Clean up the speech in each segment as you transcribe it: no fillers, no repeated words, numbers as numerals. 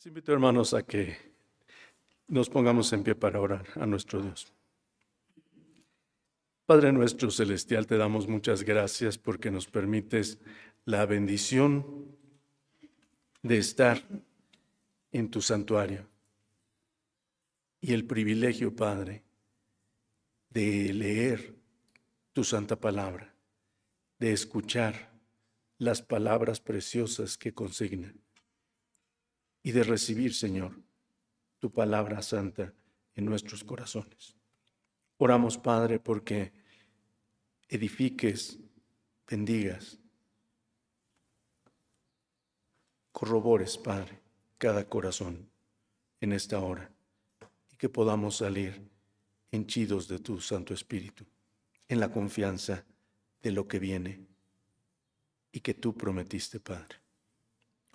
invito, hermanos, a que nos pongamos en pie para orar a nuestro Dios. Padre nuestro celestial, te damos muchas gracias porque nos permites la bendición de estar en tu santuario y el privilegio, Padre, de leer tu santa palabra, de escuchar las palabras preciosas que consignan y de recibir, Señor, tu palabra santa en nuestros corazones. Oramos, Padre, porque edifiques, bendigas, corrobores, Padre, cada corazón en esta hora y que podamos salir henchidos de tu Santo Espíritu, en la confianza de lo que viene y que tú prometiste, Padre.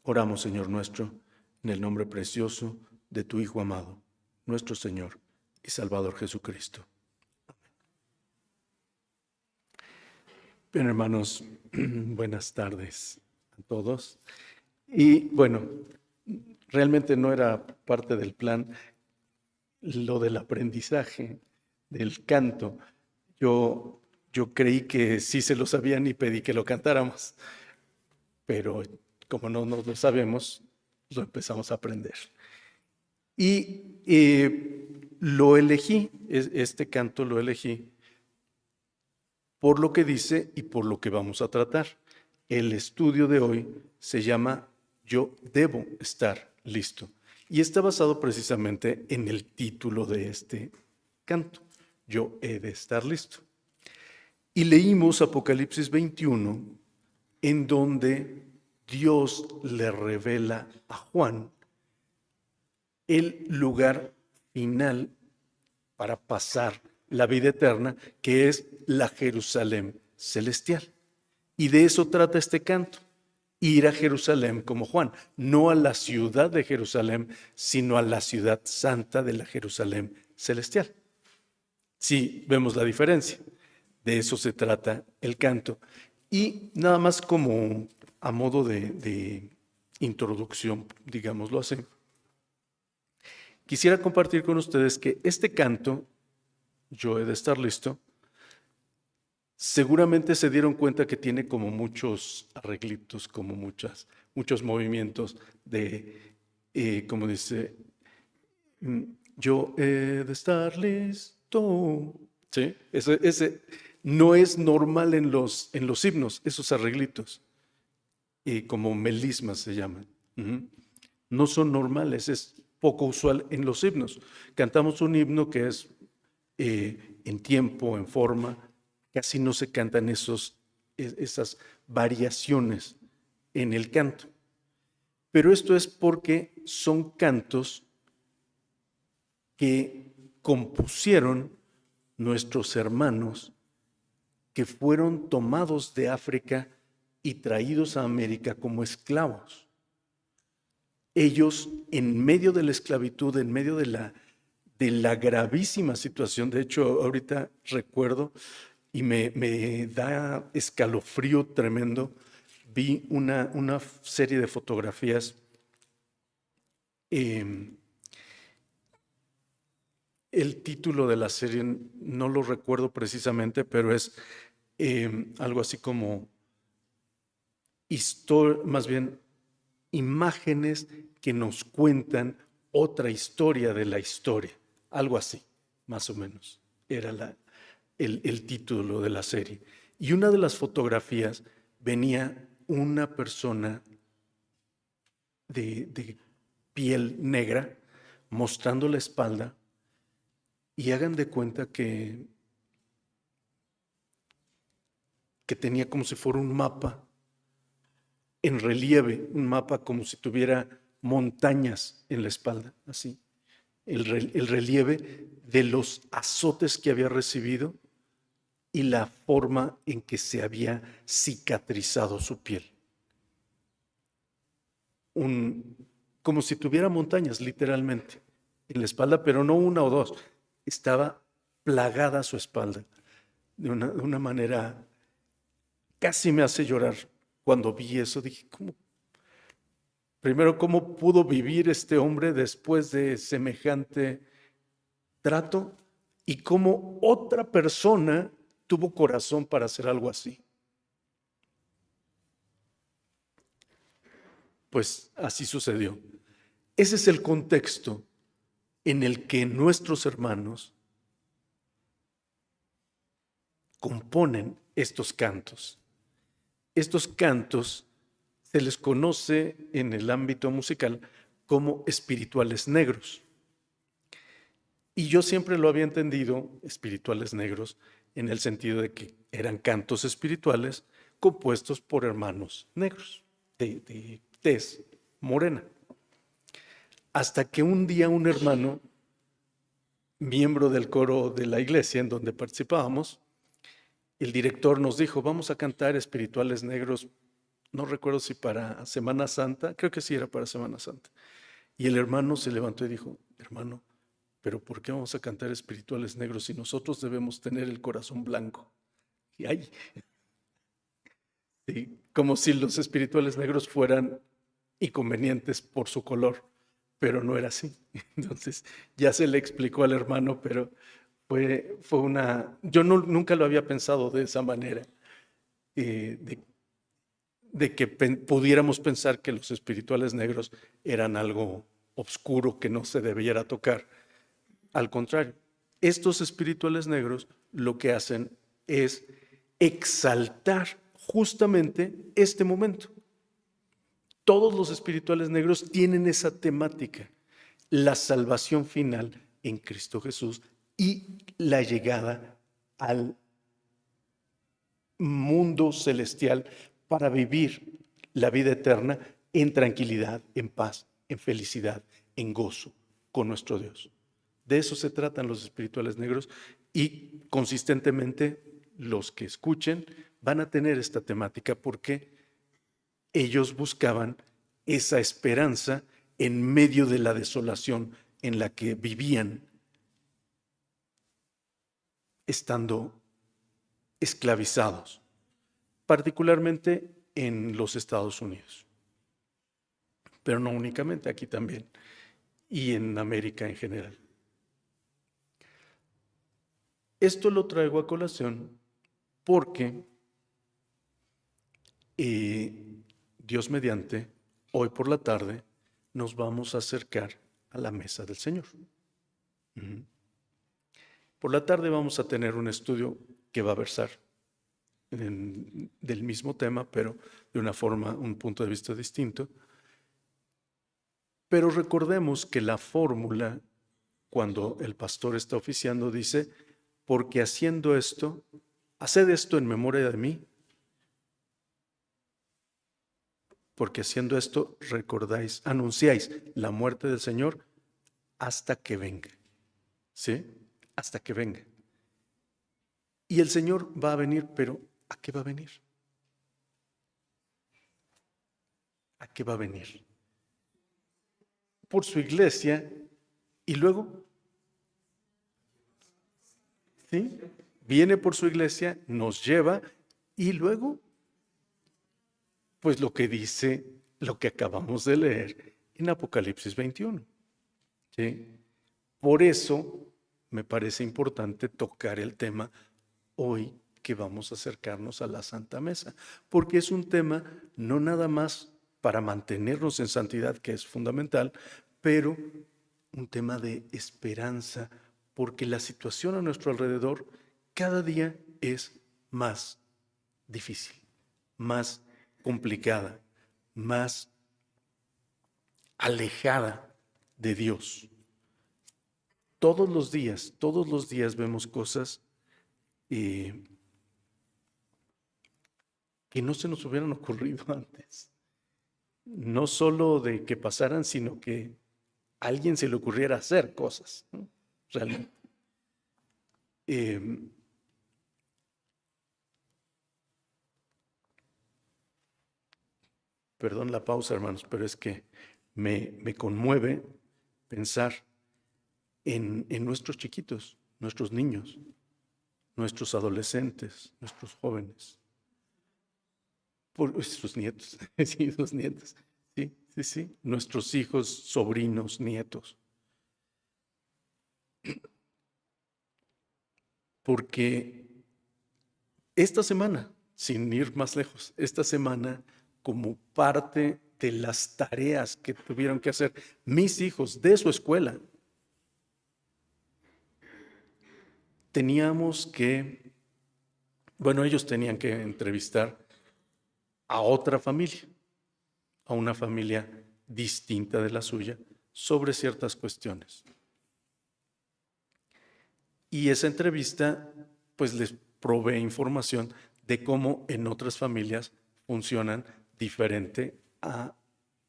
Oramos, Señor nuestro, en el nombre precioso de tu Hijo amado, nuestro Señor y Salvador Jesucristo. Bien, hermanos, buenas tardes a todos. Y bueno, realmente no era parte del plan lo del aprendizaje del canto. Yo creí que sí se lo sabían y pedí que lo cantáramos, pero como no nos lo sabemos, lo empezamos a aprender. Y lo elegí, este canto lo elegí por lo que dice y por lo que vamos a tratar. El estudio de hoy se llama Yo debo estar listo y está basado precisamente en el título de este canto, Yo he de estar listo. Y leímos Apocalipsis 21, en donde Dios le revela a Juan el lugar final para pasar la vida eterna, que es la Jerusalén celestial. Y de eso trata este canto, ir a Jerusalén como Juan, no a la ciudad de Jerusalén, sino a la ciudad santa de la Jerusalén celestial. Sí, vemos la diferencia. De eso se trata el canto. Y nada más como a modo de introducción, digámoslo así, quisiera compartir con ustedes que este canto, Yo he de estar listo, seguramente se dieron cuenta que tiene como muchos arreglitos, como muchos movimientos de, como dice, yo he de estar listo. ¿Sí? Ese no es normal en los himnos, esos arreglitos, como melismas se llaman. No son normales, es poco usual en los himnos. Cantamos un himno que es en tiempo, en forma, casi no se cantan esas variaciones en el canto. Pero esto es porque son cantos que compusieron nuestros hermanos que fueron tomados de África y traídos a América como esclavos. Ellos, en medio de la esclavitud, en medio de la gravísima situación, de hecho, ahorita recuerdo y me da escalofrío tremendo, vi una serie de fotografías. El título de la serie no lo recuerdo precisamente, pero es algo así como más bien imágenes que nos cuentan otra historia de la historia, algo así, más o menos, era el título de la serie. Y una de las fotografías venía una persona de piel negra mostrando la espalda, y hagan de cuenta que tenía como si fuera un mapa en relieve, un mapa como si tuviera montañas en la espalda, así. El relieve de los azotes que había recibido y la forma en que se había cicatrizado su piel. Como si tuviera montañas, literalmente, en la espalda, pero no una o dos. Estaba plagada su espalda de una manera, casi me hace llorar. Cuando vi eso dije, ¿cómo Primero, ¿cómo pudo vivir este hombre después de semejante trato? Y cómo otra persona tuvo corazón para hacer algo así. Pues así sucedió. Ese es el contexto en el que nuestros hermanos componen estos cantos. Estos cantos se les conoce en el ámbito musical como espirituales negros. Y yo siempre lo había entendido, espirituales negros, en el sentido de que eran cantos espirituales compuestos por hermanos negros, de tez morena. Hasta que un día un hermano, miembro del coro de la iglesia en donde participábamos, el director nos dijo, vamos a cantar espirituales negros, no recuerdo si para Semana Santa, creo que sí era para Semana Santa. Y el hermano se levantó y dijo, hermano, pero ¿por qué vamos a cantar espirituales negros si nosotros debemos tener el corazón blanco? Y ay, sí, como si los espirituales negros fueran inconvenientes por su color, pero no era así. Entonces ya se le explicó al hermano, pero fue una... Yo nunca lo había pensado de esa manera, de que pudiéramos pensar que los espirituales negros eran algo oscuro que no se debiera tocar. Al contrario, estos espirituales negros lo que hacen es exaltar justamente este momento. Todos los espirituales negros tienen esa temática, la salvación final en Cristo Jesús y la llegada al mundo celestial para vivir la vida eterna en tranquilidad, en paz, en felicidad, en gozo con nuestro Dios. De eso se tratan los espirituales negros y consistentemente los que escuchen van a tener esta temática porque ellos buscaban esa esperanza en medio de la desolación en la que vivían, estando esclavizados, particularmente en los Estados Unidos, pero no únicamente, aquí también, y en América en general. Esto lo traigo a colación porque Dios mediante, hoy por la tarde, nos vamos a acercar a la mesa del Señor. Por la tarde vamos a tener un estudio que va a versar del mismo tema, pero de una forma, un punto de vista distinto. Pero recordemos que la fórmula, cuando el pastor está oficiando, dice, porque haciendo esto, haced esto en memoria de mí, porque haciendo esto recordáis, anunciáis la muerte del Señor hasta que venga. ¿Sí? Hasta que venga. Y el Señor va a venir, pero ¿a qué va a venir? ¿A qué va a venir? Por su iglesia y luego, ¿sí? Viene por su iglesia, nos lleva y luego, pues lo que dice, lo que acabamos de leer en Apocalipsis 21. ¿Sí? Por eso me parece importante tocar el tema hoy que vamos a acercarnos a la Santa Mesa, porque es un tema no nada más para mantenernos en santidad, que es fundamental, pero un tema de esperanza, porque la situación a nuestro alrededor cada día es más difícil, más complicada, más alejada de Dios. Todos los días vemos cosas que no se nos hubieran ocurrido antes. No solo de que pasaran, sino que a alguien se le ocurriera hacer cosas, ¿no? Realmente. Perdón la pausa, hermanos, pero es que me conmueve pensar en nuestros chiquitos, nuestros niños, nuestros adolescentes, nuestros jóvenes, por sus nietos, sí, sus nietos, sí, Sí, sí, nuestros hijos, sobrinos, nietos. Porque esta semana, sin ir más lejos, esta semana, como parte de las tareas que tuvieron que hacer mis hijos de su escuela, teníamos que, bueno, ellos tenían que entrevistar a otra familia, a una familia distinta de la suya, sobre ciertas cuestiones. Y esa entrevista, pues les provee información de cómo en otras familias funcionan diferente a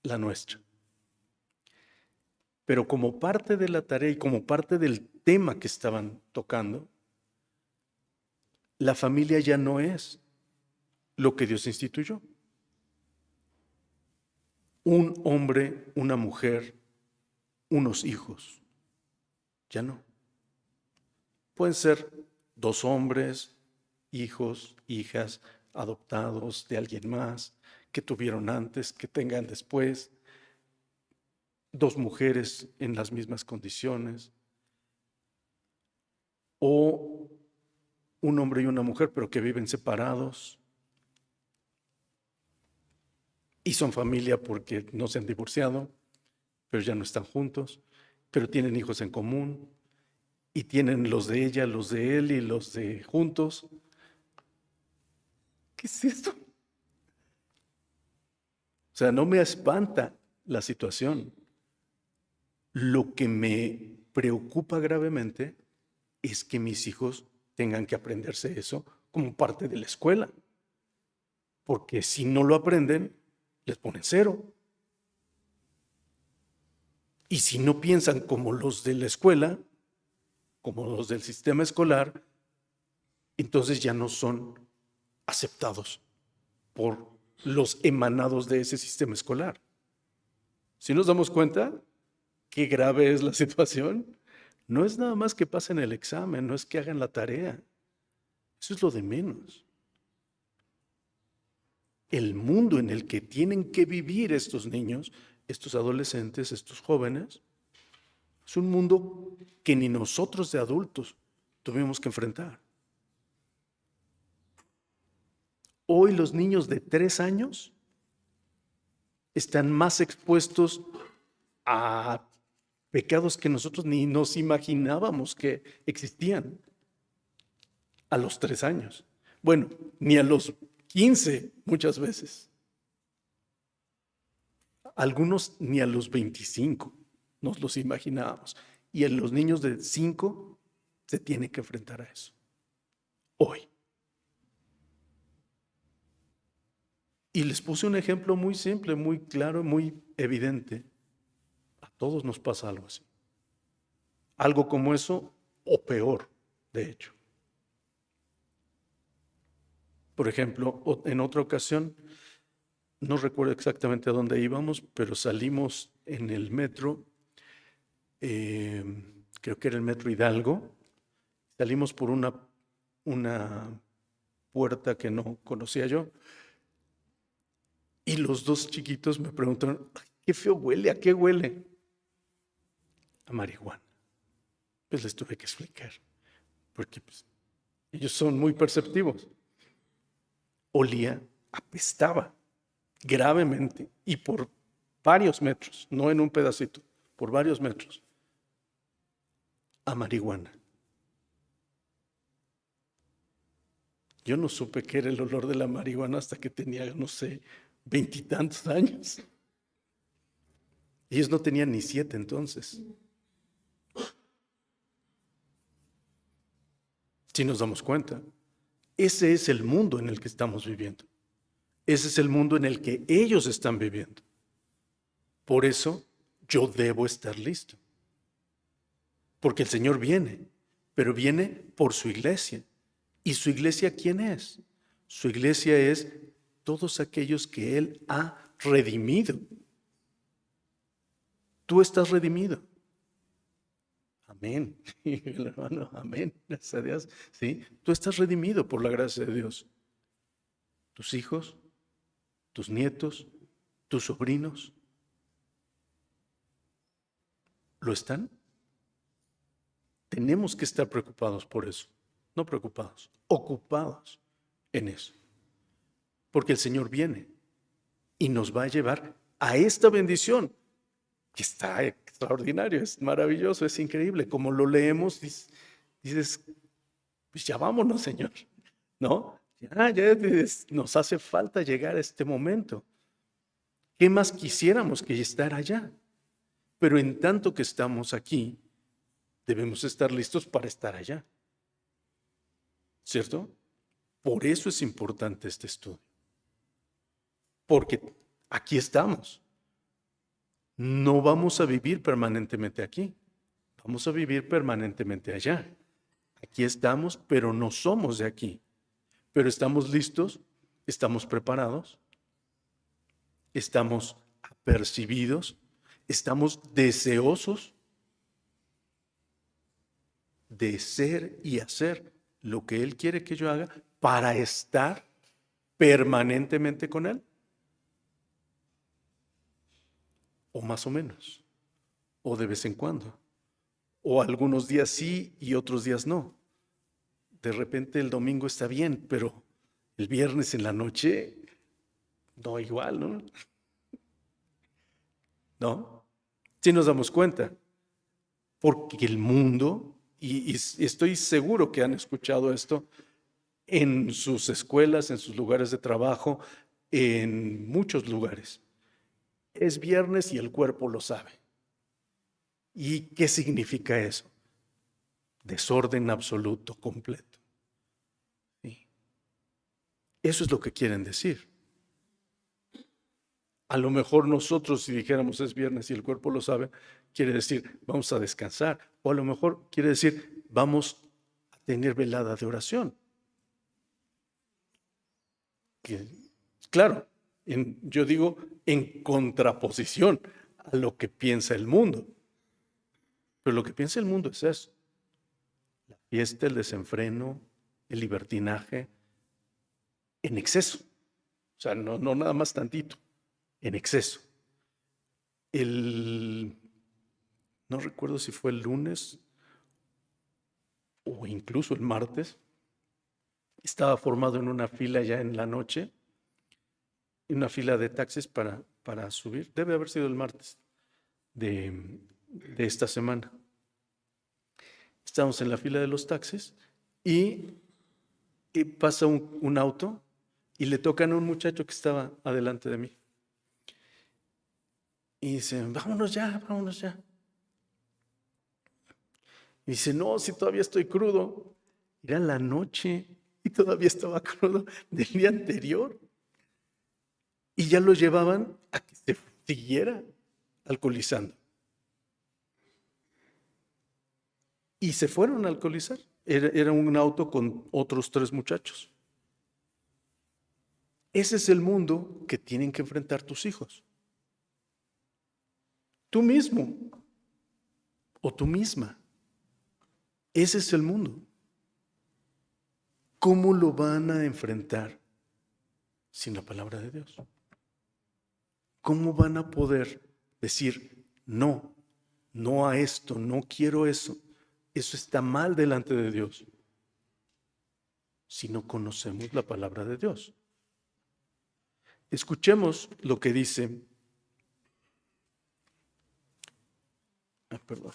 la nuestra. Pero como parte de la tarea y como parte del tema que estaban tocando, la familia ya no es lo que Dios instituyó. Un hombre, una mujer, unos hijos. Ya no. Pueden ser dos hombres, hijos, hijas, adoptados de alguien más, que tuvieron antes, que tengan después, dos mujeres en las mismas condiciones, o un hombre y una mujer, pero que viven separados y son familia porque no se han divorciado, pero ya no están juntos, pero tienen hijos en común y tienen los de ella, los de él y los de juntos. ¿Qué es esto? O sea, no me espanta la situación. Lo que me preocupa gravemente es que mis hijos tengan que aprenderse eso como parte de la escuela. Porque si no lo aprenden, les ponen 0. Y si no piensan como los de la escuela, como los del sistema escolar, entonces ya no son aceptados por los emanados de ese sistema escolar. Si nos damos cuenta qué grave es la situación, no es nada más que pasen el examen, no es que hagan la tarea. Eso es lo de menos. El mundo en el que tienen que vivir estos niños, estos adolescentes, estos jóvenes, es un mundo que ni nosotros de adultos tuvimos que enfrentar. Hoy los niños de 3 años están más expuestos a pecados que nosotros ni nos imaginábamos que existían a los 3 años. Bueno, ni a los 15 muchas veces. Algunos ni a los 25 nos los imaginábamos. Y en los niños de 5 se tienen que enfrentar a eso. Hoy. Y les puse un ejemplo muy simple, muy claro, muy evidente. A todos nos pasa algo así. Algo como eso o peor, de hecho. Por ejemplo, en otra ocasión, no recuerdo exactamente a dónde íbamos, pero salimos en el metro, creo que era el metro Hidalgo, salimos por una puerta que no conocía yo, y los dos chiquitos me preguntaron, qué feo huele, ¿a qué huele? A marihuana. Pues les tuve que explicar, porque pues, ellos son muy perceptivos. Olía, apestaba gravemente y por varios metros, no en un pedacito, por varios metros, a marihuana. Yo no supe qué era el olor de la marihuana hasta que tenía, no sé, 20 y tantos años. Ellos no tenían ni 7 entonces. Si nos damos cuenta, ese es el mundo en el que estamos viviendo. Ese es el mundo en el que ellos están viviendo. Por eso yo debo estar listo. Porque el Señor viene, pero viene por su iglesia. ¿Y su iglesia quién es? Su iglesia es todos aquellos que Él ha redimido. Tú estás redimido. Amén. Hermano, amén. Gracias a Dios. ¿Sí? Tú estás redimido por la gracia de Dios. Tus hijos, tus nietos, tus sobrinos, ¿Lo están? Tenemos que estar preocupados por eso. No preocupados, ocupados en eso. Porque el Señor viene y nos va a llevar a esta bendición, que está extraordinario, es maravilloso, es increíble. Como lo leemos, dices, pues ya vámonos, Señor, ¿no? Ya nos hace falta llegar a este momento. ¿Qué más quisiéramos que estar allá? Pero en tanto que estamos aquí, debemos estar listos para estar allá. ¿Cierto? Por eso es importante este estudio. Porque aquí estamos. No vamos a vivir permanentemente aquí. Vamos a vivir permanentemente allá. Aquí estamos, pero no somos de aquí. Pero estamos listos, estamos preparados, estamos apercibidos, estamos deseosos de ser y hacer lo que Él quiere que yo haga para estar permanentemente con Él. O más o menos, o de vez en cuando, o algunos días sí y otros días no. De repente el domingo está bien, pero el viernes en la noche, no igual, ¿no? ¿No? Sí nos damos cuenta, porque el mundo, y estoy seguro que han escuchado esto en sus escuelas, en sus lugares de trabajo, en muchos lugares. Es viernes y el cuerpo lo sabe. ¿Y qué significa eso? Desorden absoluto, completo. ¿Sí? Eso es lo que quieren decir. A lo mejor nosotros, si dijéramos es viernes y el cuerpo lo sabe, quiere decir vamos a descansar. O a lo mejor quiere decir vamos a tener velada de oración. Claro, yo digo en contraposición a lo que piensa el mundo. Pero lo que piensa el mundo es eso. La fiesta, el desenfreno, el libertinaje, en exceso. O sea, no nada más tantito, en exceso. No recuerdo si fue el lunes o incluso el martes, estaba formado en una fila ya en la noche, una fila de taxis para subir. Debe haber sido el martes de esta semana. Estamos en la fila de los taxis y pasa un auto y le tocan a un muchacho que estaba adelante de mí. Y dice, vámonos ya, vámonos ya. Y dice, no, si todavía estoy crudo. Era la noche y todavía estaba crudo del día anterior. Y ya lo llevaban a que se siguiera alcoholizando. Y se fueron a alcoholizar. Era un auto con otros 3 muchachos. Ese es el mundo que tienen que enfrentar tus hijos. Tú mismo o tú misma. Ese es el mundo. ¿Cómo lo van a enfrentar sin la palabra de Dios? ¿Cómo van a poder decir no, no a esto, no quiero eso? Eso está mal delante de Dios si no conocemos la palabra de Dios. Escuchemos lo que dice. Perdón.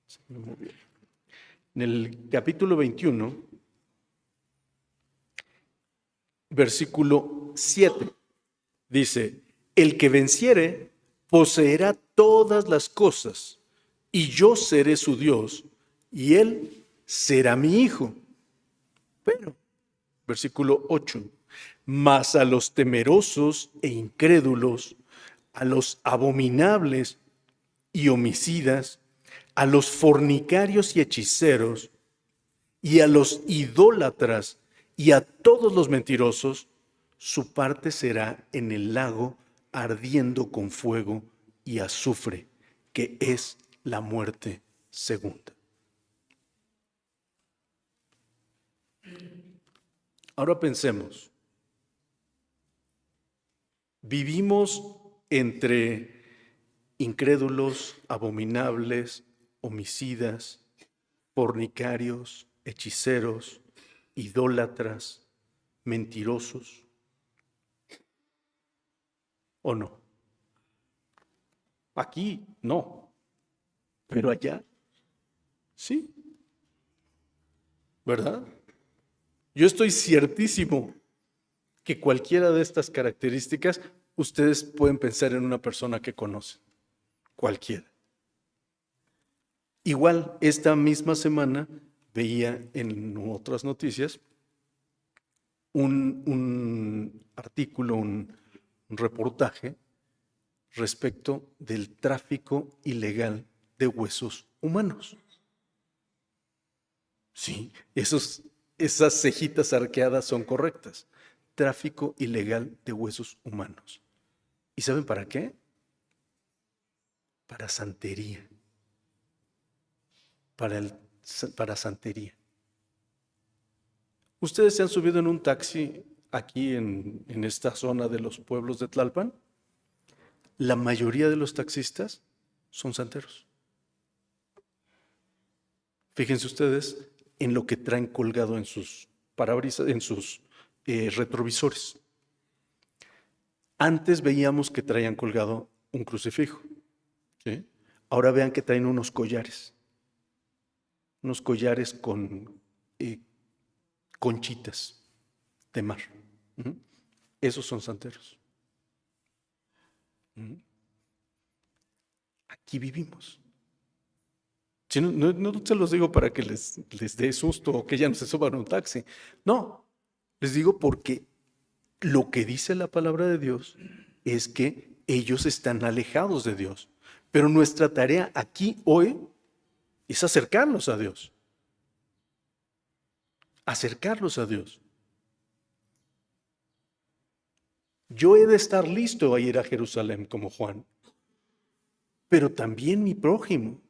Se me movió. En el capítulo 21, versículo 7, dice, el que venciere poseerá todas las cosas, y yo seré su Dios, y él será mi hijo. Pero, versículo 8, mas a los temerosos e incrédulos, a los abominables y homicidas, a los fornicarios y hechiceros, y a los idólatras y a todos los mentirosos, su parte será en el lago ardiendo con fuego y azufre, que es la muerte segunda. Ahora pensemos, vivimos entre incrédulos, abominables, homicidas, fornicarios, hechiceros, idólatras, mentirosos, ¿o no? Aquí no, pero allá sí, ¿verdad? Yo estoy ciertísimo que cualquiera de estas características ustedes pueden pensar en una persona que conocen, cualquiera. Igual, esta misma semana veía en otras noticias un artículo, un reportaje respecto del tráfico ilegal de huesos humanos. Sí, esas cejitas arqueadas son correctas. Tráfico ilegal de huesos humanos. ¿Y saben para qué? Para santería. Para santería. ¿Ustedes se han subido en un taxi aquí en esta zona de los pueblos de Tlalpan? La mayoría de los taxistas son santeros. Fíjense ustedes en lo que traen colgado en sus parabrisas, en sus retrovisores. Antes veíamos que traían colgado un crucifijo, ¿sí? Ahora vean que traen unos collares con conchitas de mar. Esos son santeros. Aquí vivimos. Si no se los digo para que les dé susto o que ya no se suban a un taxi. No, les digo porque lo que dice la palabra de Dios es que ellos están alejados de Dios. Pero nuestra tarea aquí hoy es acercarlos a Dios. Acercarlos a Dios. Yo he de estar listo a ir a Jerusalén como Juan, pero también mi prójimo.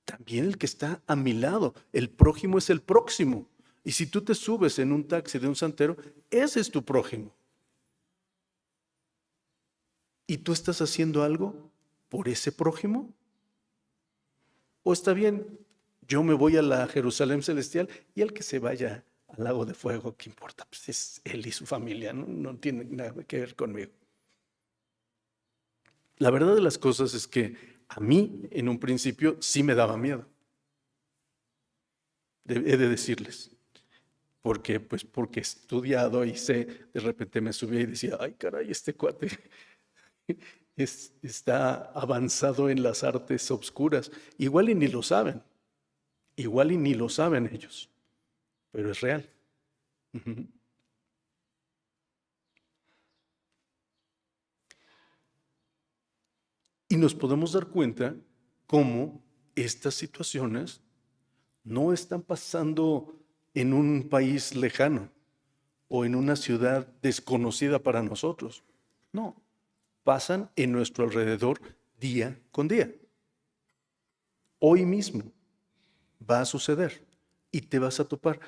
También el que está a mi lado. El prójimo es el próximo. Y si tú te subes en un taxi de un santero, ese es tu prójimo. ¿Y tú estás haciendo algo por ese prójimo? ¿O está bien, yo me voy a la Jerusalén celestial y el que se vaya al lago de fuego, ¿qué importa? Pues es él y su familia, no tiene nada que ver conmigo. La verdad de las cosas es que a mí, en un principio, sí me daba miedo. He de decirles. Porque he estudiado y sé, de repente me subía y decía, ay caray, este cuate está avanzado en las artes obscuras. Igual y ni lo saben. Igual y ni lo saben ellos. Pero es real. Y nos podemos dar cuenta cómo estas situaciones no están pasando en un país lejano o en una ciudad desconocida para nosotros. No, pasan en nuestro alrededor día con día. Hoy mismo va a suceder y te vas a topar.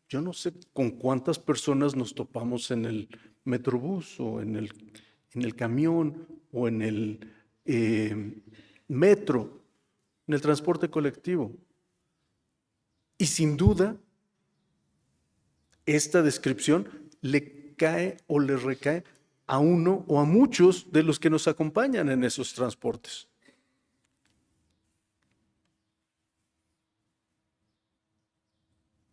Yo no sé con cuántas personas nos topamos en el metrobús o en el camión o en el metro, en el transporte colectivo. Y sin duda, esta descripción le cae o le recae a uno o a muchos de los que nos acompañan en esos transportes.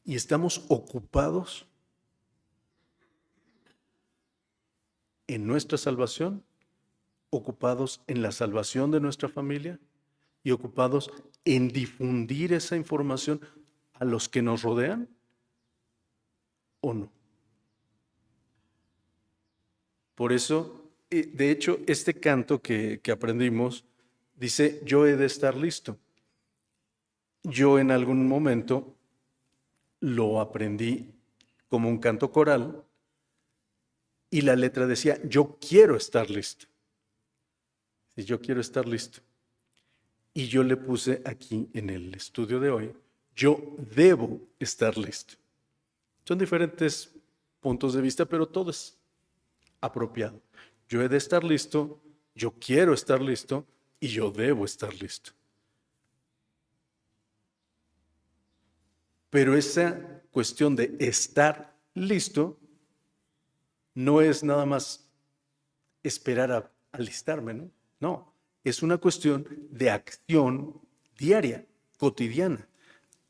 Y estamos ocupados en nuestra salvación, ocupados en la salvación de nuestra familia y ocupados en difundir esa información a los que nos rodean, ¿o no? Por eso, de hecho, este canto que aprendimos dice, yo he de estar listo. Yo en algún momento lo aprendí como un canto coral y la letra decía, yo quiero estar listo. Yo quiero estar listo. Y yo le puse aquí en el estudio de hoy, yo debo estar listo. Son diferentes puntos de vista, pero todo es apropiado. Yo he de estar listo, Yo quiero estar listo y yo debo estar listo. Pero esa cuestión de estar listo no es nada más esperar a alistarme, ¿no? No, es una cuestión de acción diaria, cotidiana,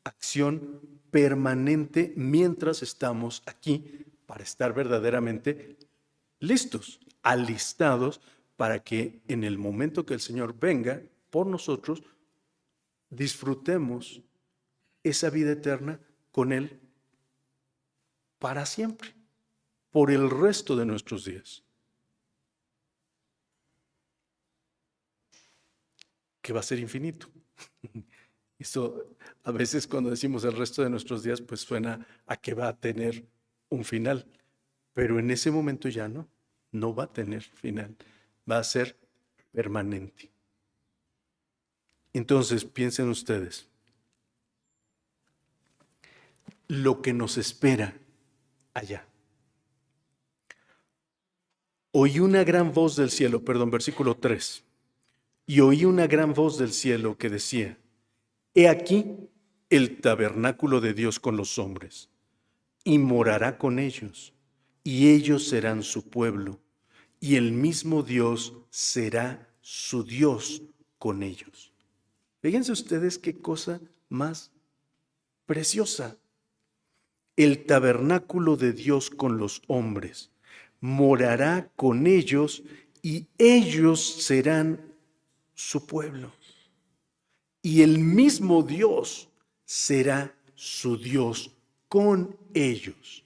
acción permanente mientras estamos aquí para estar verdaderamente listos, alistados para que en el momento que el Señor venga por nosotros, disfrutemos esa vida eterna con Él para siempre, por el resto de nuestros días. Que va a ser infinito. Eso a veces cuando decimos el resto de nuestros días, pues suena a que va a tener un final, pero en ese momento ya no va a tener final, va a ser permanente. Entonces, piensen ustedes, lo que nos espera allá. Oí una gran voz del cielo, versículo 3, y oí una gran voz del cielo que decía: He aquí el tabernáculo de Dios con los hombres, y morará con ellos, y ellos serán su pueblo, y el mismo Dios será su Dios con ellos. Fíjense ustedes qué cosa más preciosa. El tabernáculo de Dios con los hombres morará con ellos, y ellos serán su pueblo. Y el mismo Dios será su Dios con ellos.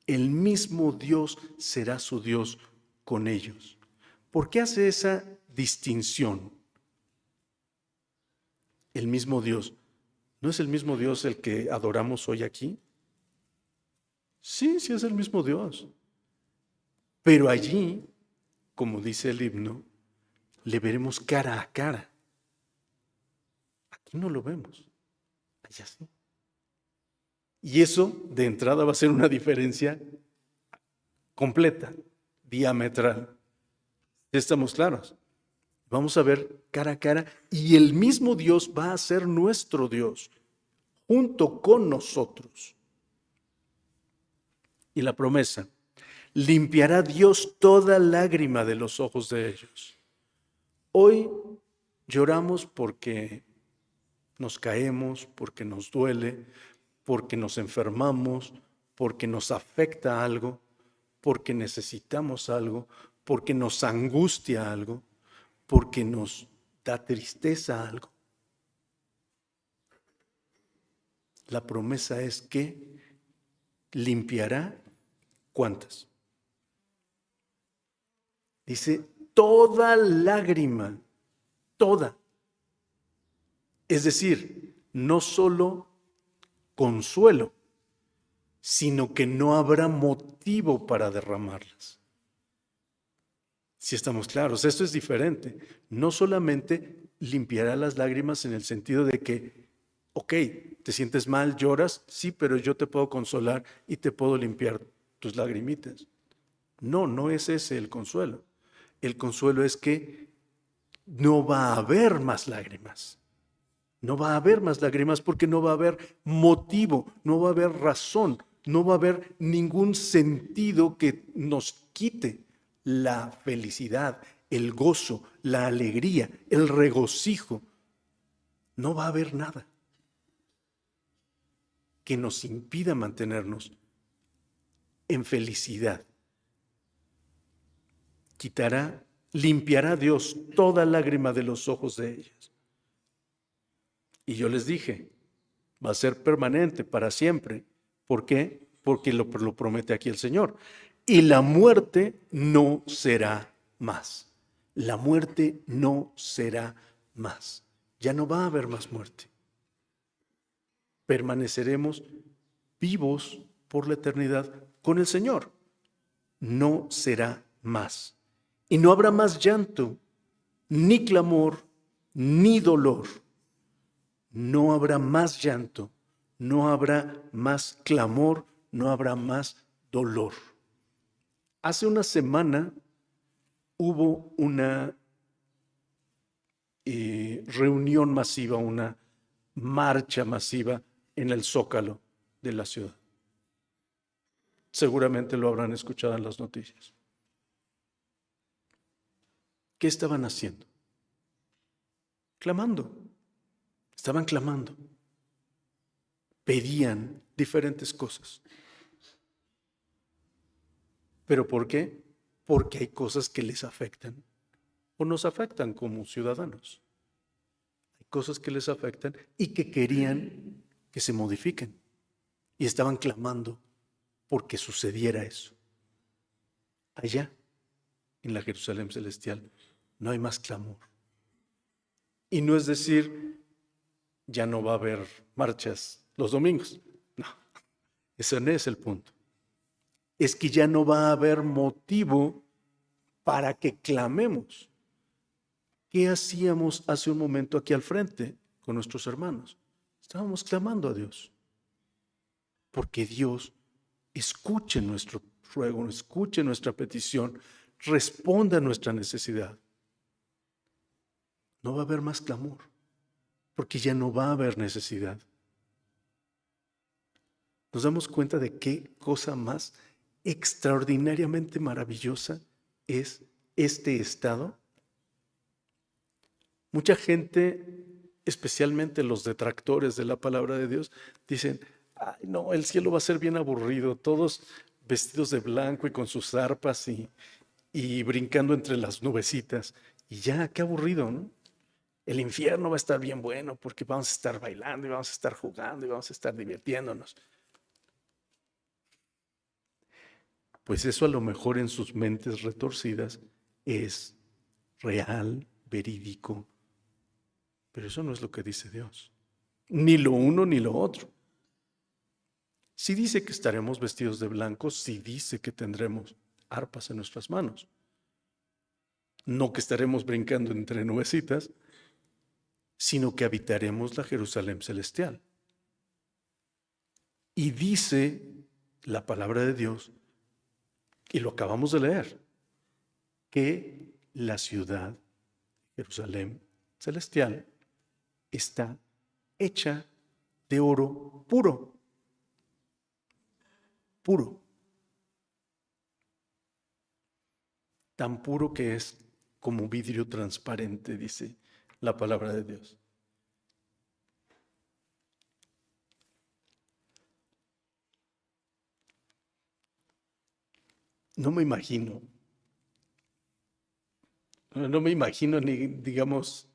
El mismo Dios será su Dios con ellos. ¿Por qué hace esa distinción? El mismo Dios. ¿No es el mismo Dios el que adoramos hoy aquí? Sí, sí es el mismo Dios. Pero allí, como dice el himno, le veremos cara a cara. Aquí no lo vemos, allá sí. Y eso de entrada va a ser una diferencia completa, diametral. Estamos claros. Vamos a ver cara a cara y el mismo Dios va a ser nuestro Dios junto con nosotros. Y la promesa: limpiará Dios toda lágrima de los ojos de ellos. Hoy lloramos porque nos caemos, porque nos duele, porque nos enfermamos, porque nos afecta algo, porque necesitamos algo, porque nos angustia algo, porque nos da tristeza algo. La promesa es que limpiará, ¿cuántas? Dice, toda lágrima, toda. Es decir, no solo consuelo, sino que no habrá motivo para derramarlas. Si estamos claros, esto es diferente. No solamente limpiará las lágrimas en el sentido de que, ok, te sientes mal, lloras, sí, pero yo te puedo consolar y te puedo limpiar tus lagrimitas. No, no es ese el consuelo. El consuelo es que no va a haber más lágrimas. No va a haber más lágrimas porque no va a haber motivo, no va a haber razón, no va a haber ningún sentido que nos quite la felicidad, el gozo, la alegría, el regocijo. No va a haber nada que nos impida mantenernos en felicidad. Limpiará Dios toda lágrima de los ojos de ellos. Y yo les dije, va a ser permanente para siempre. ¿Por qué? Porque lo promete aquí el Señor. Y la muerte no será más. La muerte no será más. Ya no va a haber más muerte. Permaneceremos vivos por la eternidad con el Señor. No será más. Y no habrá más llanto, ni clamor, ni dolor. No habrá más llanto, no habrá más clamor, no habrá más dolor. Hace una semana hubo una reunión masiva, una marcha masiva en el Zócalo de la ciudad. Seguramente lo habrán escuchado en las noticias. ¿Qué estaban haciendo? Clamando. Estaban clamando. Pedían diferentes cosas. ¿Pero por qué? Porque hay cosas que les afectan o nos afectan como ciudadanos. Hay cosas que les afectan y que querían que se modifiquen. Y estaban clamando porque sucediera eso. Allá, en la Jerusalén celestial, no hay más clamor. Y no es decir, ya no va a haber marchas los domingos. No, ese no es el punto. Es que ya no va a haber motivo para que clamemos. ¿Qué hacíamos hace un momento aquí al frente con nuestros hermanos? Estábamos clamando a Dios. Porque Dios escuche nuestro ruego, escuche nuestra petición, responda a nuestra necesidad. No va a haber más clamor, porque ya no va a haber necesidad. Nos damos cuenta de qué cosa más extraordinariamente maravillosa es este estado. Mucha gente, especialmente los detractores de la palabra de Dios, dicen: ay, no, el cielo va a ser bien aburrido, todos vestidos de blanco y con sus arpas y brincando entre las nubecitas. Y ya, qué aburrido, ¿no? El infierno va a estar bien bueno porque vamos a estar bailando y vamos a estar jugando y vamos a estar divirtiéndonos. Pues eso a lo mejor en sus mentes retorcidas es real, verídico, pero eso no es lo que dice Dios. Ni lo uno ni lo otro. Sí dice que estaremos vestidos de blanco, sí dice que tendremos arpas en nuestras manos. No que estaremos brincando entre nubecitas, sino que habitaremos la Jerusalén celestial. Y dice la palabra de Dios, y lo acabamos de leer, que la ciudad, Jerusalén celestial, está hecha de oro puro. Puro. Tan puro que es como vidrio transparente, dice la palabra de Dios. No me imagino ni, digamos,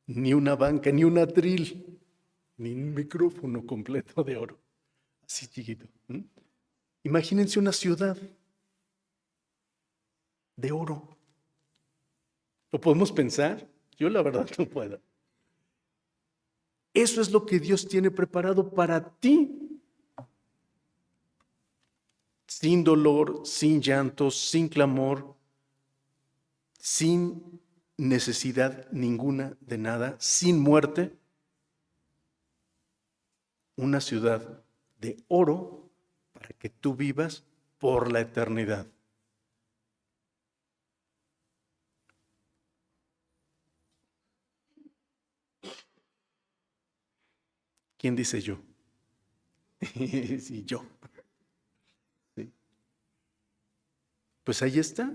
ni una banca, ni un atril, ni un micrófono completo de oro, así chiquito. Imagínense una ciudad de oro. ¿Lo podemos pensar? Yo la verdad no puedo. Eso es lo que Dios tiene preparado para ti. Sin dolor, sin llanto, sin clamor, sin necesidad ninguna de nada, sin muerte. Una ciudad de oro para que tú vivas por la eternidad. ¿Quién dice yo? Sí, yo. Sí. Pues ahí está.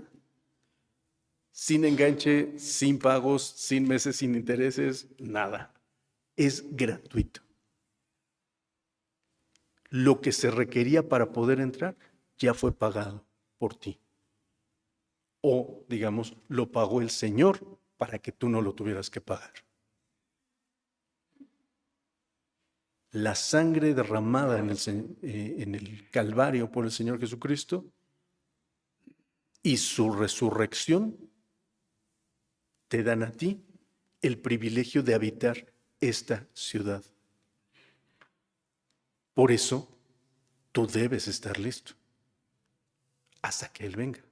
Sin enganche, sin pagos, sin meses, sin intereses, nada. Es gratuito. Lo que se requería para poder entrar ya fue pagado por ti. O, digamos, lo pagó el Señor para que tú no lo tuvieras que pagar. La sangre derramada en el Calvario por el Señor Jesucristo y su resurrección te dan a ti el privilegio de habitar esta ciudad. Por eso, tú debes estar listo hasta que Él venga.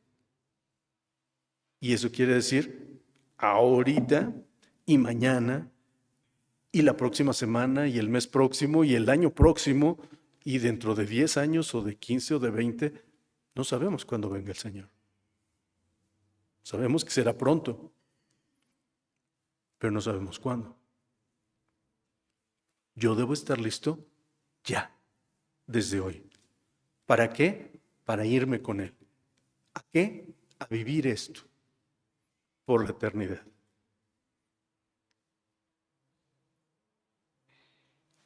Y eso quiere decir ahorita y mañana y la próxima semana y el mes próximo y el año próximo y dentro de 10 años o de 15 o de 20, no sabemos cuándo venga el Señor. Sabemos que será pronto. pero no sabemos cuándo. Yo debo estar listo ya, desde hoy. ¿Para qué? Para irme con Él. ¿A qué? A vivir esto por la eternidad.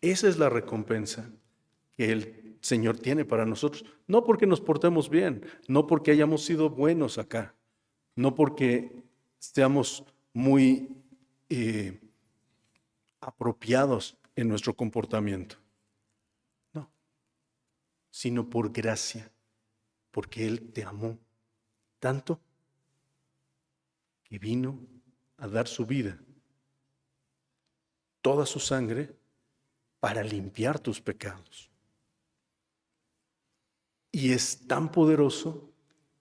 Esa es la recompensa que el Señor tiene para nosotros. No porque nos portemos bien, no porque hayamos sido buenos acá, no porque seamos muy apropiados en nuestro comportamiento. No, sino por gracia, porque Él te amó tanto que vino a dar su vida, toda su sangre, para limpiar tus pecados. Y es tan poderoso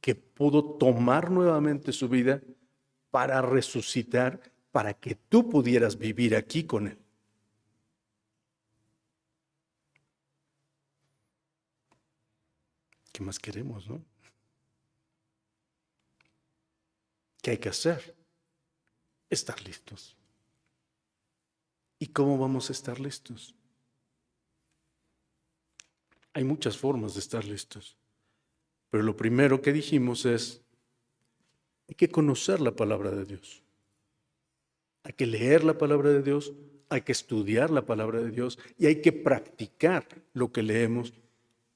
que pudo tomar nuevamente su vida para resucitar, para que tú pudieras vivir aquí con Él. ¿Qué más queremos, no? ¿Qué hay que hacer? Estar listos. ¿Y cómo vamos a estar listos? Hay muchas formas de estar listos, pero lo primero que dijimos es, hay que conocer la palabra de Dios. Hay que leer la palabra de Dios, hay que estudiar la palabra de Dios y hay que practicar lo que leemos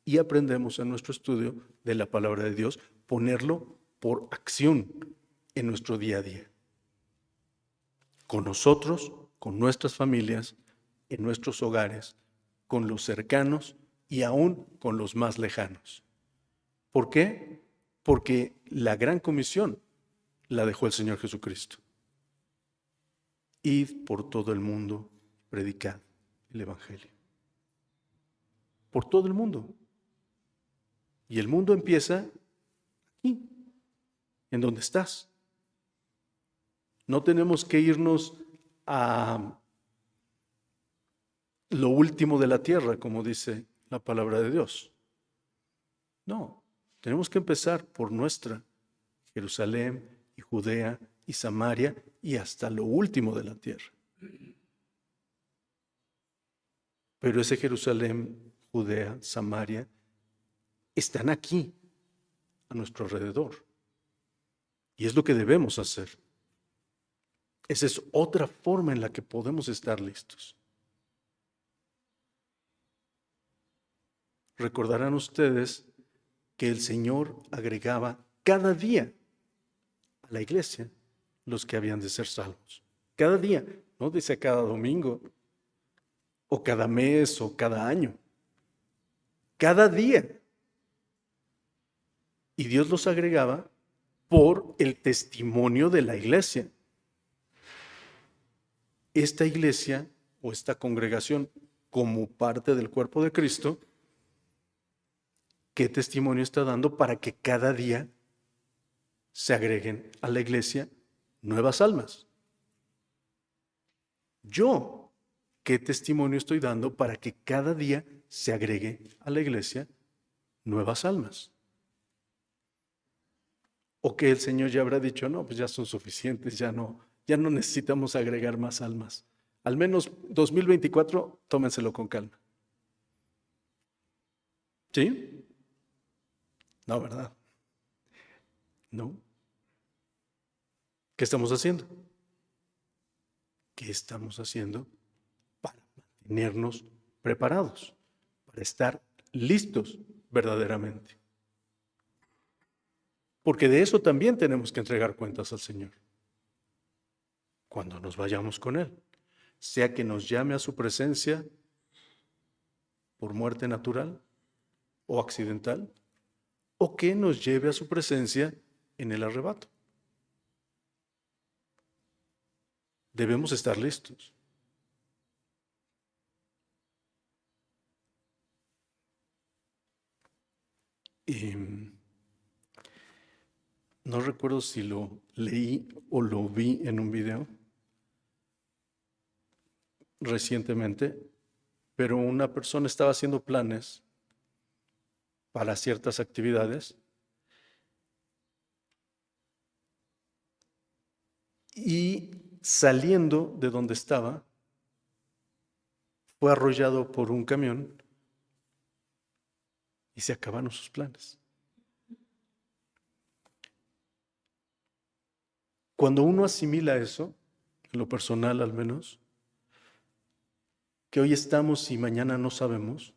y aprendemos en nuestro estudio de la palabra de Dios, ponerlo por acción en nuestro día a día. Con nosotros, con nuestras familias, en nuestros hogares, con los cercanos y aún con los más lejanos. ¿Por qué? Porque la gran comisión la dejó el Señor Jesucristo. Id por todo el mundo, predicad el Evangelio. Por todo el mundo. Y el mundo empieza aquí, en donde estás. No tenemos que irnos a lo último de la tierra, como dice la palabra de Dios. No, tenemos que empezar por nuestra Jerusalén y Judea y Samaria y hasta lo último de la tierra. Pero ese Jerusalén, Judea, Samaria, están aquí, a nuestro alrededor. Y es lo que debemos hacer. Esa es otra forma en la que podemos estar listos. Recordarán ustedes que el Señor agregaba cada día a la iglesia los que habían de ser salvos. Cada día, no dice cada domingo, o cada mes, o cada año. Cada día. Y Dios los agregaba por el testimonio de la iglesia. Esta iglesia o esta congregación, como parte del cuerpo de Cristo, ¿qué testimonio está dando para que cada día se agreguen a la iglesia nuevas almas? Yo, ¿qué testimonio estoy dando para que cada día se agregue a la iglesia nuevas almas? O que el Señor ya habrá dicho, no, pues ya son suficientes, ya no necesitamos agregar más almas. Al menos 2024, tómenselo con calma. ¿Sí? No, ¿verdad? No. ¿Qué estamos haciendo? ¿Qué estamos haciendo para mantenernos preparados, para estar listos verdaderamente? Porque de eso también tenemos que entregar cuentas al Señor cuando nos vayamos con Él, sea que nos llame a su presencia por muerte natural o accidental, o que nos lleve a su presencia en el arrebato. Debemos estar listos. Y no recuerdo si lo leí o lo vi en un video recientemente, pero una persona estaba haciendo planes para ciertas actividades y saliendo de donde estaba, fue arrollado por un camión y se acabaron sus planes. Cuando uno asimila eso, en lo personal al menos, que hoy estamos y mañana no sabemos,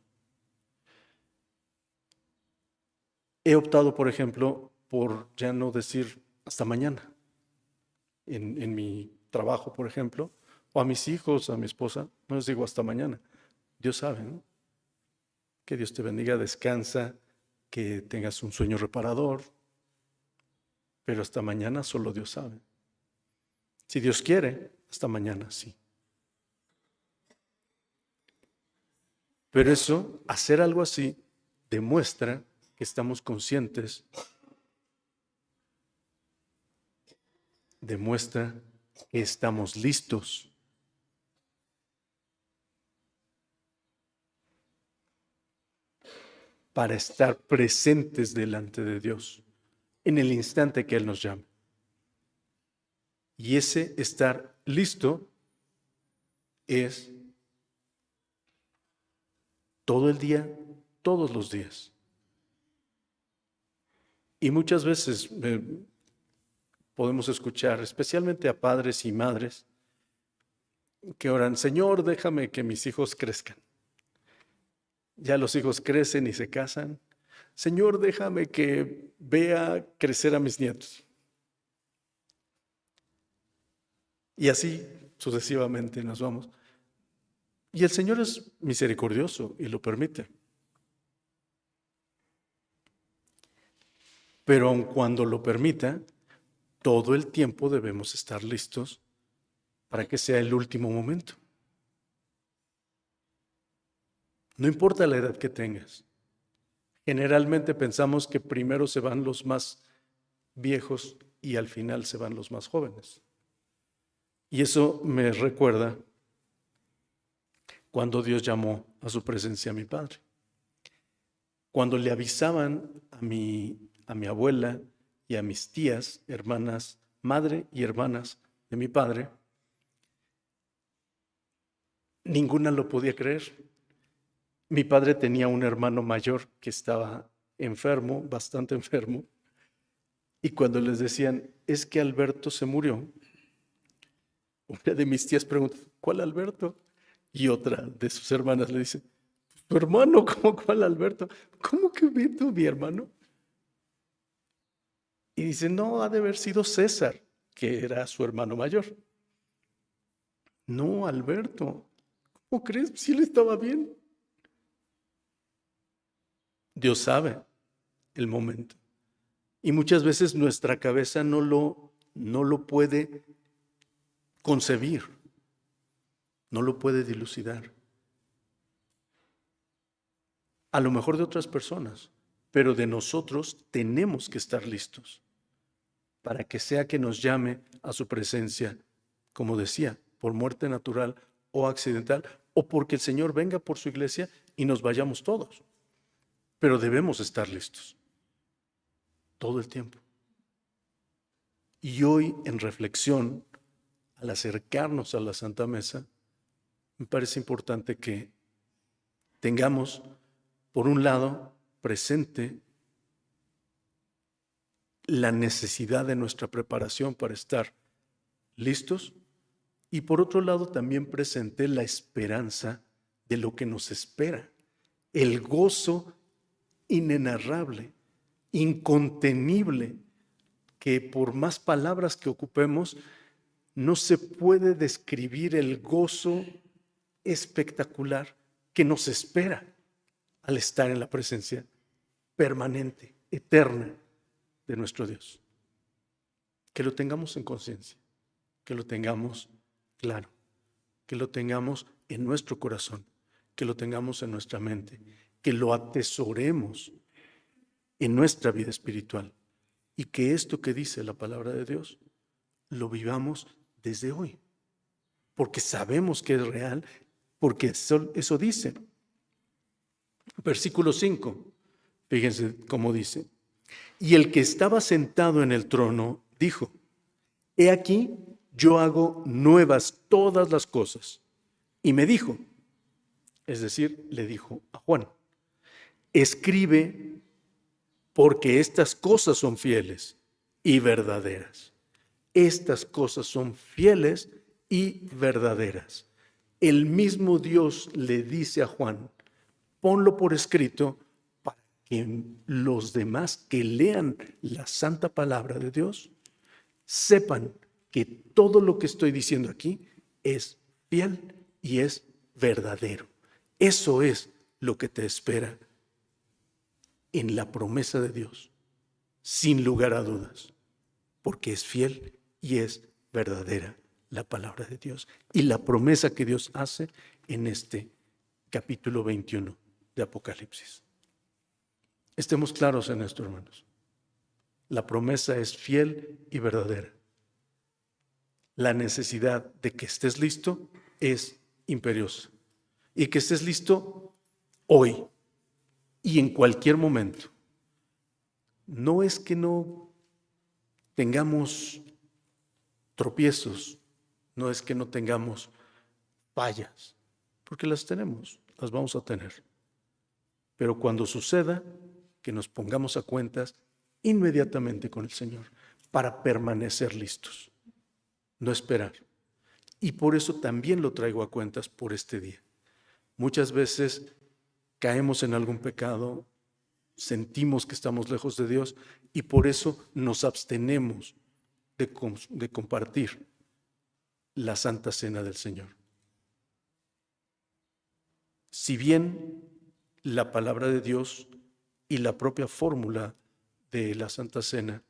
he optado, por ejemplo, por ya no decir hasta mañana. En mi trabajo, por ejemplo, o a mis hijos, a mi esposa, no les digo hasta mañana. Dios sabe, ¿no? Que Dios te bendiga, descansa, que tengas un sueño reparador, pero hasta mañana solo Dios sabe. Si Dios quiere, hasta mañana sí. Pero eso, hacer algo así, demuestra que estamos conscientes, demuestra que estamos listos para estar presentes delante de Dios en el instante que Él nos llame. Y ese estar listo es todo el día, todos los días. Y muchas veces podemos escuchar, especialmente a padres y madres, que oran: Señor, déjame que mis hijos crezcan. Ya los hijos crecen y se casan. Señor, déjame que vea crecer a mis nietos. Y así sucesivamente nos vamos. Y el Señor es misericordioso y lo permite. Pero aun cuando lo permita, todo el tiempo debemos estar listos para que sea el último momento. No importa la edad que tengas. Generalmente pensamos que primero se van los más viejos y al final se van los más jóvenes. Y eso me recuerda cuando Dios llamó a su presencia a mi padre. Cuando le avisaban a mi abuela y a mis tías, hermanas, madre y hermanas de mi padre, ninguna lo podía creer. Mi padre tenía un hermano mayor que estaba enfermo, bastante enfermo, y cuando les decían: es que Alberto se murió, una de mis tías pregunta: ¿cuál Alberto? Y otra de sus hermanas le dice: ¿tu hermano? ¿Cómo cuál Alberto? ¿Cómo que Beto, mi hermano? Y dice: no, ha de haber sido César, que era su hermano mayor. No, Alberto. ¿Cómo crees? Si él estaba bien. Dios sabe el momento. Y muchas veces nuestra cabeza no lo puede concebir, no lo puede dilucidar. A lo mejor de otras personas, pero de nosotros tenemos que estar listos para que sea que nos llame a su presencia, como decía, por muerte natural o accidental, o porque el Señor venga por su iglesia y nos vayamos todos. Pero debemos estar listos todo el tiempo. Y hoy, en reflexión, al acercarnos a la Santa Mesa, me parece importante que tengamos, por un lado, presente la necesidad de nuestra preparación para estar listos, y por otro lado también presente la esperanza de lo que nos espera, el gozo inenarrable, incontenible, que por más palabras que ocupemos, no se puede describir el gozo espectacular que nos espera al estar en la presencia permanente, eterna de nuestro Dios. Que lo tengamos en conciencia, que lo tengamos claro, que lo tengamos en nuestro corazón, que lo tengamos en nuestra mente, que lo atesoremos en nuestra vida espiritual y que esto que dice la palabra de Dios lo vivamos desde hoy, porque sabemos que es real, porque eso dice. Versículo 5, fíjense cómo dice: y el que estaba sentado en el trono dijo: he aquí, yo hago nuevas todas las cosas. Y me dijo, es decir, le dijo a Juan, escribe porque estas cosas son fieles y verdaderas. Estas cosas son fieles y verdaderas. El mismo Dios le dice a Juan, ponlo por escrito para que los demás que lean la santa palabra de Dios sepan que todo lo que estoy diciendo aquí es fiel y es verdadero. Eso es lo que te espera en la promesa de Dios, sin lugar a dudas, porque es fiel y es verdadera la palabra de Dios y la promesa que Dios hace en este capítulo 21 de Apocalipsis. Estemos claros en esto, hermanos. La promesa es fiel y verdadera. La necesidad de que estés listo es imperiosa y que estés listo hoy y en cualquier momento. No es que no tengamos tropiezos, no es que no tengamos fallas, porque las tenemos, las vamos a tener. Pero cuando suceda, que nos pongamos a cuentas inmediatamente con el Señor para permanecer listos, no esperar. Y por eso también lo traigo a cuentas por este día. Muchas veces caemos en algún pecado, sentimos que estamos lejos de Dios y por eso nos abstenemos de compartir la Santa Cena del Señor. Si bien la palabra de Dios y la propia fórmula de la Santa Cena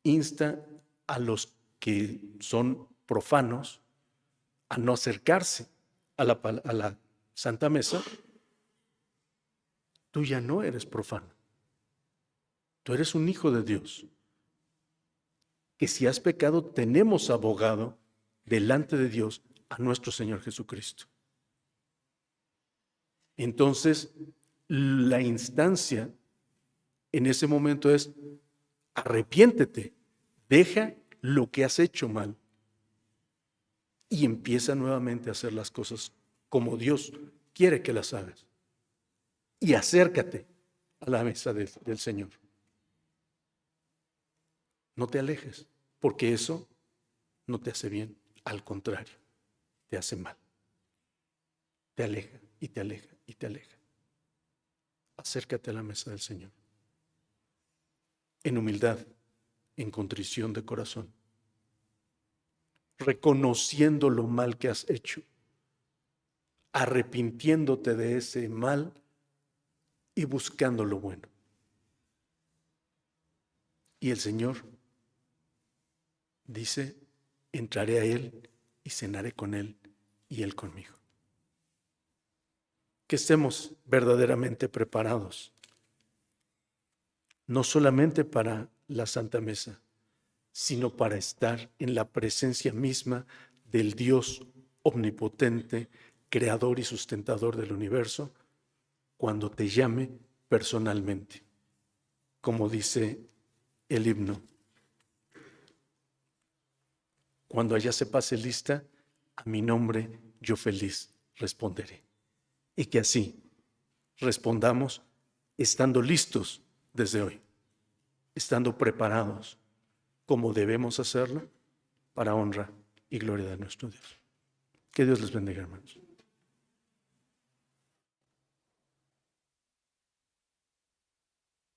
insta a los que son profanos a no acercarse a la Santa Mesa, tú ya no eres profano. Tú eres un hijo de Dios. Que si has pecado, tenemos abogado delante de Dios a nuestro Señor Jesucristo. Entonces, la instancia en ese momento es arrepiéntete, deja lo que has hecho mal y empieza nuevamente a hacer las cosas como Dios quiere que las hagas. Y acércate a la mesa del Señor. No te alejes, porque eso no te hace bien, al contrario, te hace mal. Te aleja y te aleja y te aleja. Acércate a la mesa del Señor. En humildad, en contrición de corazón, reconociendo lo mal que has hecho, arrepintiéndote de ese mal y buscando lo bueno. Y el Señor dice, entraré a Él y cenaré con Él y Él conmigo. Que estemos verdaderamente preparados, no solamente para la Santa Mesa, sino para estar en la presencia misma del Dios omnipotente, creador y sustentador del universo, cuando te llame personalmente, como dice el himno. Cuando allá se pase lista, a mi nombre yo feliz responderé. Y que así respondamos estando listos desde hoy, estando preparados como debemos hacerlo para honra y gloria de nuestro Dios. Que Dios les bendiga, hermanos.